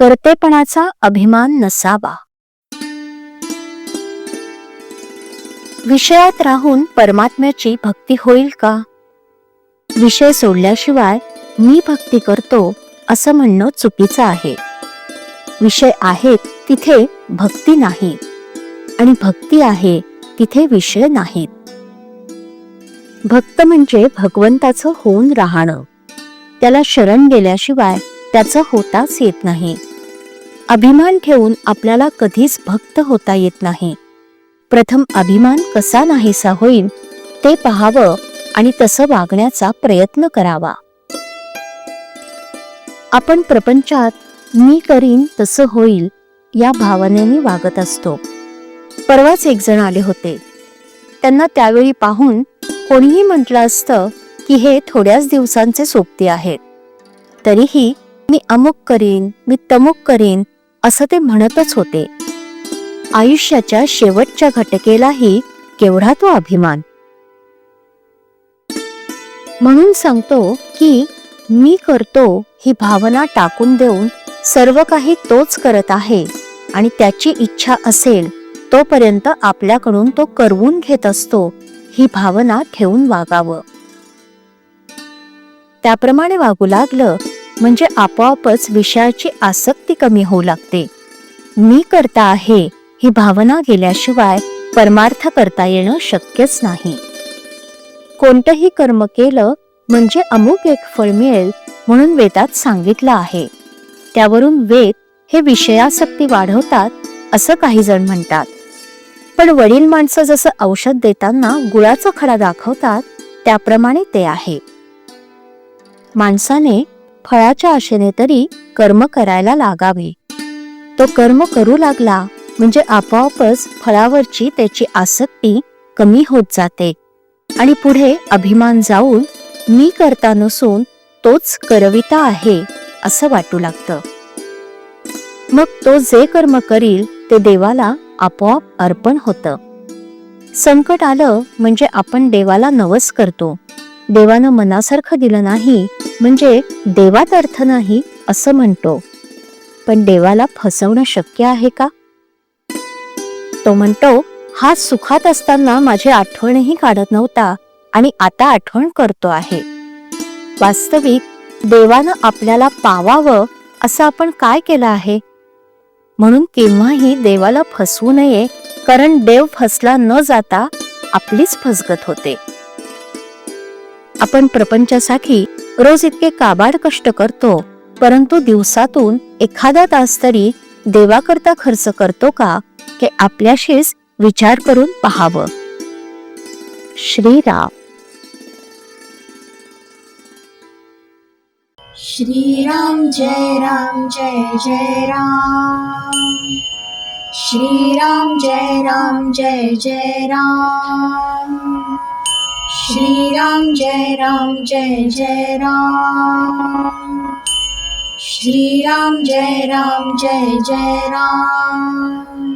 कर्तेपणाचा अभिमान नसावा. विषयात राहून परमात्म्याची भक्ती होईल का? विषय सोडल्याशिवाय मी भक्ती करतो असं म्हणणं चुकीचं आहे. विषय आहेत तिथे भक्ती नाही आणि भक्ती आहे तिथे विषय नाहीत. भक्त म्हणजे भगवंताचं होऊन राहणं. त्याला शरण गेल्याशिवाय त्याचं होताच येत नाही. अभिमान ठेवून आपल्याला कधीच भक्त होता येत नाही. प्रथम अभिमान कसा नाहीसा होईल ते पाहावं आणि तसं वागण्याचा प्रयत्न करावा. आपण प्रपंचात मी करीन तसं होईल या भावनेने वागत असतो. परवाच एक जण आले होते. त्यांना त्यावेळी पाहून कोणीही म्हटलं असतं की हे थोड्याच दिवसांचे सोबती आहेत. तरीही मी अमुक करीन, मी तमुक करीन असं ते म्हणतच होते. आयुष्याच्या शेवटच्या घटकेलाही केवढा तो अभिमान. म्हणून सांगतो की मी करतो ही भावना टाकून देऊन सर्व काही तोच करत आहे आणि त्याची इच्छा असेल तोपर्यंत आपल्याकडून तो करवून घेत असतो ही भावना ठेवून वागावं. त्याप्रमाणे वागू लागलं म्हणजे आपोआपच विषयाची आसक्ती कमी होऊ लागते. मी करता आहे ही भावना गेल्याशिवाय परमार्थ करता येणं शक्यच नाही. कोणतंही कर्म केलं म्हणजे अमुक एक फळ मिळेल म्हणून वेदात सांगितलं आहे. त्यावरून वेद हे विषयासक्ती वाढवतात असं काही जण म्हणतात. पण वडील माणसं जसं औषध देताना गुळाचा खडा दाखवतात त्याप्रमाणे ते आहे. माणसाने फळाच्या आशेने तरी कर्म करायला लागावे. तो कर्म करू लागला म्हणजे आपोआपच फळावरची त्याची आसक्ती कमी होत जाते आणि पुढे अभिमान जाऊन मी करता नसून तोच करविता आहे असं वाटू लागतं. मग तो जे कर्म करील ते देवाला आपोआप अर्पण होतं. संकट आलं म्हणजे आपण देवाला नवस करतो. देवानं मनासारखं दिलं नाही म्हणजे देवात अर्थ नाही असं म्हणतो. पण देवाला फसवणं शक्य आहे का? तो म्हणतो हा सुखात असताना माझी आठवणही काढत नव्हता आणि आता आठवण करतो आहे. वास्तविक देवानं आपल्याला पावावं असं आपण काय केलं आहे? म्हणून केव्हाही देवाला फसवू नये, कारण देव फसला न जाता आपलीच फसगत होते. आपण प्रपंचासाठी रोज इतके काबाड कष्ट करतो, परंतु दिवसातून एखादा तास तरी देवाकरता खर्च करतो का हे आपल्याशीच विचार करून पाहावं. श्रीराम. श्रीराम जय राम जय जय राम. श्रीराम जय राम जय जय राम. श्रीराम जय राम जय जय राम. श्रीराम जय राम जय जय राम.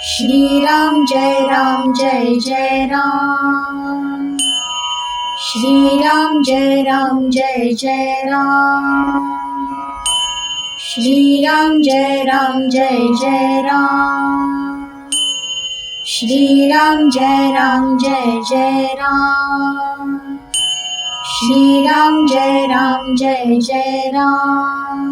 श्रीराम जय राम जय जय राम. श्रीराम जय राम जय जय राम. श्रीराम जय राम जय जय राम. श्रीराम जय राम जय जय राम. श्रीराम जय राम जय जय राम.